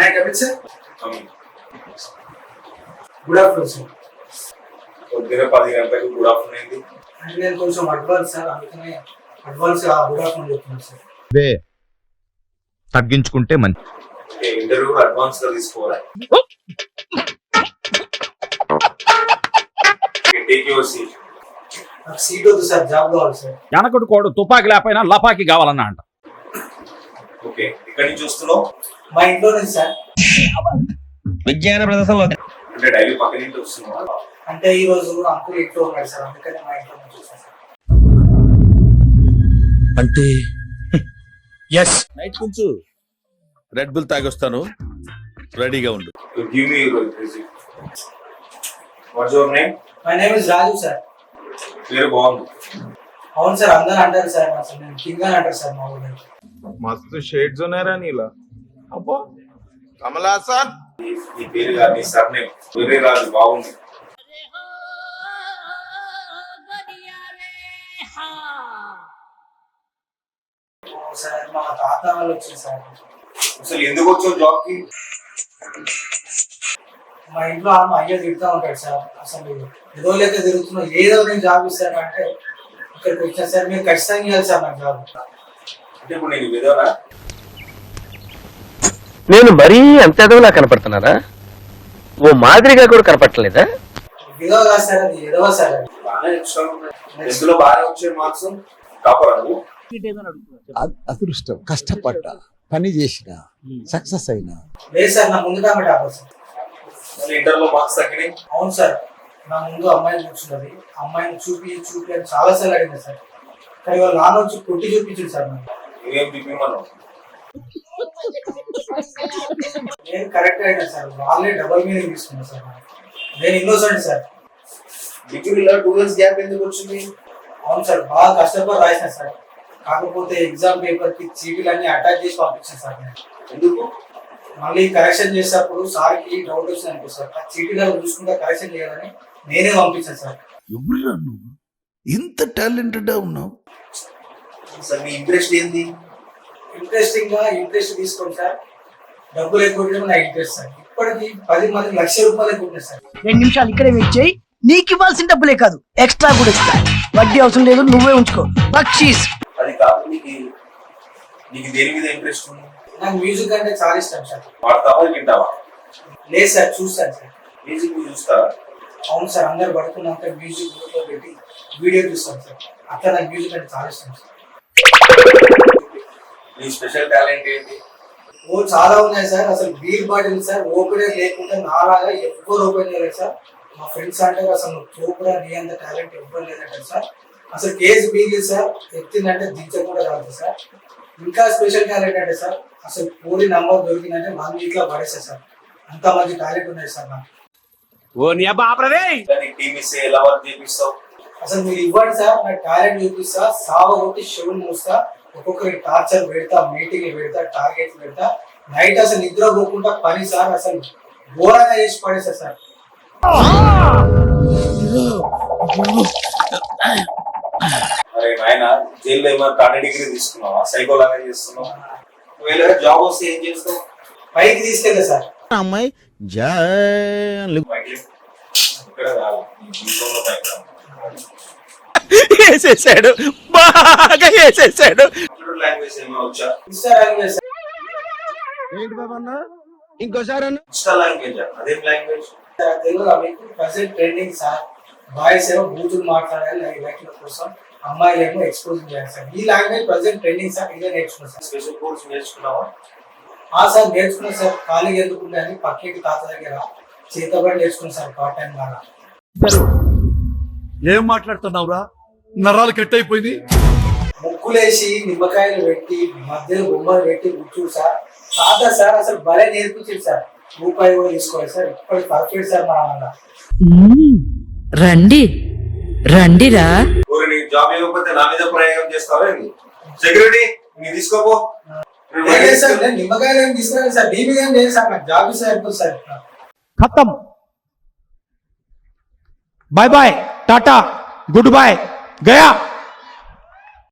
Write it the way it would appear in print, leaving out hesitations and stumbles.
May I come in, sir? Good afternoon, sir. పొద్దున 10 గంటలకు good afternoon అయింది. అంటే నేను కొంచెం అడ్వాన్స్ సార్, అందుకనే అడ్వాన్స్ గుడ్ ఆఫ్టర్నూన్ చెప్తున్నాను సార్. తగ్గించుకుంటే మంచి. ఇంటర్వ్యూ అడ్వాన్స్ గా తీసుకోవాలి. Take your seat. నాకు సీట్ వద్దు సార్, జాబ్ కావాలి సార్. వెనకటి కోడు తుపాకి లేకపోయినా లపాకి కావాలన్నా అంట. ఓకే, ఎక్కడి నుంచి వస్తున్నావు? మా ఇంట్లో నుంచి సార్. విజ్ఞాన ప్రదర్శనలో అంటే డైలీ పక్క నుంచి వస్తున్నావా? అంటే ఈ రోజు అంకుల్ ఇంట్లో ఉన్నాడు సార్, అందుకని మా ఇంట్లో నుంచి వచ్చాను సార్. అంటే ఎస్ నైట్ కొంచెం రెడ్ బుల్ తాగొస్తాను, రెడీగా ఉండు. Give me your resume. What's your name? My name is Raju sir. పేరు బాగుంది. అవును సార్, అందరూ అంటారు సార్, అసలు నేను కింగ్ అని అంటారు సార్ మా ఊళ్ళో. मस्त शेड्स ఉన్నారా నీలా? అబ్బో కమలాసన్. ఈ పేరు కాదు, నీ సర్నేమ్ వేరే రాజు. బాగుంది. సార్ మా తాత వాళ్ళు వచ్చింది సార్. అసలు ఎందుకు వచ్చావు జాబ్ కి? మా ఇంట్లో మా అయ్య తిడుతూ ఉంటాడు సార్, అసలు ఏదో లేక తిరుగుతున్నావు, ఏదో నేను జాబ్ ఇస్తాను అంటే ఇక్కడికి వచ్చాను సార్. మీరు ఖచ్చితంగా ఇవ్వాలి సార్ నాకు జాబ్. అంటే ఇప్పుడు నేను విధవనా? నేను మరీ అంత ఎదవలా కనపడుతున్నారా? ఓ మాదిరిగా కూడా కనపడలేదా? విధవ కాదు సార్, అది ఎదవ సార్. అది బాగానే ఎందులో బాగానే వచ్చే మార్క్స్ టాపర్ నువ్వు? అదృష్టం, కష్టపడ్డా, పని చేసిన, సక్సెస్ అయినా. లేదు సార్, నా ముందు కాబట్టి ఆపదు సార్. ఇంటర్లో మార్క్స్ తగ్గినాయి. అవును సార్, నా ముందు అమ్మాయిని కూర్చున్నది, అమ్మాయిని చూపి అని చాలా సార్లు అడిగింది సార్. కానీ వాళ్ళు నాన్న వచ్చి కొట్టి చూపించింది సార్ నాకు. ఏం చూపించమన్నావు? నేను కరెక్ట్ అయినా సార్, వాళ్ళే డబల్ మీనింగ్ తీసుకున్నా సార్. నేను ఇన్నోసెంట్ సార్. డిగ్రీలో 2 years గ్యాప్ ఎందుకు వచ్చింది? అవును సార్, బాగా కష్టపడి రాసిన సార్. కాకపోతే ఎగ్జామ్ పేపర్ కి చీటీలన్నీ అటాచ్ చేసి పంపించాను సార్ నేను. ఎందుకు? మళ్ళీ కరెక్షన్ చేసేటప్పుడు సార్కి డౌట్ వచ్చింది అనుకో సార్, ఆ చీటీలలో చూసుకుంటే కరెక్షన్ చేయాలని నేనే పంపించాను సార్. ఎవరురా నువ్వు ఇంత టాలెంటెడ్ ఉన్నావు? అసలు నీ ఇంట్రెస్ట్ ఏంది? ఇంట్రెస్ట్ తీసుకోండి సార్. డబ్బులు ఎక్కువ నా ఇంట్రెస్ట్ సార్. ఇప్పటికి 10 మంది ₹1,00,000 ఎక్కువ సార్. 2 నిమిషాలు ఇక్కడే వెయిట్ చేయి, నీకు ఇవ్వాల్సిన డబ్బులే కాదు ఎక్స్ట్రా కూడా ఇస్తా. వడ్డీ అవసరం లేదు, నువ్వే ఉంచుకో. బక్షీస్. అది కాదు, నీకు దేని మీద ఇంట్రెస్ట్ ఉంది? నాకు మ్యూజిక్ అంటే చాలా ఇష్టం సార్. వాడతావా వింటావా? లేదు సార్, చూస్తాను సార్. మ్యూజిక్ చూస్తావా? అవును సార్, అందరు పడుకున్నాక మ్యూజిక్ గ్రూప్లో పెట్టి వీడియో చూస్తాను సార్. అట్లా నాకు మ్యూజిక్ అంటే చాలా ఇష్టం సార్. నీ స్పెషల్ టాలెంట్ ఏంటి? చాలా ఉన్నాయి సార్. అసలు బీర్ బాటిల్ సార్ ఓపెన్ లేకుండా నాలాగా ఎవ్వరు ఓపెన్ చేయలేదు సార్. మా ఫ్రెండ్స్ అంటే అసలు తోపురా, నీ అంత టాలెంట్ ఎవ్వరు లేదంటారు సార్. అసలు కేసు బీర్లు సార్ ఎత్తిందంటే దించకుండా రాదు సార్. ఇంకా స్పెషల్ టాలెంట్ అంటే సార్, అసలు పూరి నంబర్ దొరికిందంటే మన ఇంట్లో పడేస్తారు సార్. అంత మంచి టాలెంట్ ఉన్నాయి సార్ నాకు. టీమ్ ఇస్తే ఎలా వర్క్ చేపిస్తావు? అసలు మీరు ఇవ్వండి సార్, నాకు టాలెంట్ చూపిస్తా, సావ కొట్టి షెడ్యూల్ మూస్తా, ఒక్కొక్కరికి టార్చర్ పెడతా, మీటింగ్లు పెడతా, టార్గెట్లు పెడతా. నైట్ అసలు నిద్ర పోకుండా పని సార్, అసలు ఘోరంగా చేసి పడేస్తా సార్. అరే నాయన, జైల్లో ఏమైనా 3rd degree తీసుకున్నావా? సైకో లాగా చేస్తున్నావు. ఒకవేళ జాబ్ వస్తే ఏం చేస్తావు? పైకి తీసుకెళ్ళా సార్. అమ్మాయి ఇక్కడ కాదు, నీ జీవితంలో పైకి రా. వేసేసాడు, బాగా వేసేసాడు. కంప్యూటర్ లాంగ్వేజ్ ఏమైనా వచ్చా? Insta language sir. ఏంటి బాబా అన్న, ఇంకోసారి అన్న. ఇన్స్టా లాంగ్వేజ్ అదేం లాంగ్వేజ్? తెలుగులో మీకు ప్రజెంట్ ట్రెండింగ్ సార్. బాయ్స్ ఏమో బూతులు మాట్లాడాలి లైక్ల కోసం, అమ్మాయిలు ఏమో ఎక్స్పోజ్ చేయాలి సార్. ఈ లాంగ్వేజ్ ప్రజెంట్ ట్రెండింగ్ సార్. ఇదే నేర్చుకున్నాను సార్. స్పెషల్ కోర్స్ నేర్చుకున్నావా? సార్ నేర్చుకున్నా సార్. ఖాళీగా ఎందుకుంటే అని పక్కింటి తాత దగ్గర చేతబడి నేర్చుకున్నాను సార్, పార్ట్ టైం లాగా. ఏం మాట్లాడుతున్నావురా? నరాలు కట్ అయిపోయింది. ముక్కులేసి నిమ్మకాయలు పెట్టి మధ్యలో బొమ్మలు పెట్టి కూర్చుడు సార్. తాత సార్ అసలు భలే నేర్పించింది సార్. రూపాయి కూడా తీసుకోవాలి సార్. ఇప్పటికి పర్ఫెక్ట్ సార్ మన వల్ల. రండి రండిరా. నీకు జాబ్ ఇవ్వకపోతే నా మీద ప్రయోగం చేస్తావా? సెక్యూరిటీ నీ తీసుకోపో. సార్ నేను నిమ్మకాయలు ఏం తీసుకురాను సార్. మీ మీద ఏం లేదు సార్, నాకు జాబ్ ఇస్తే అయిపోతుంది సార్. ఖతం. Bye bye, tata, goodbye, Gaya.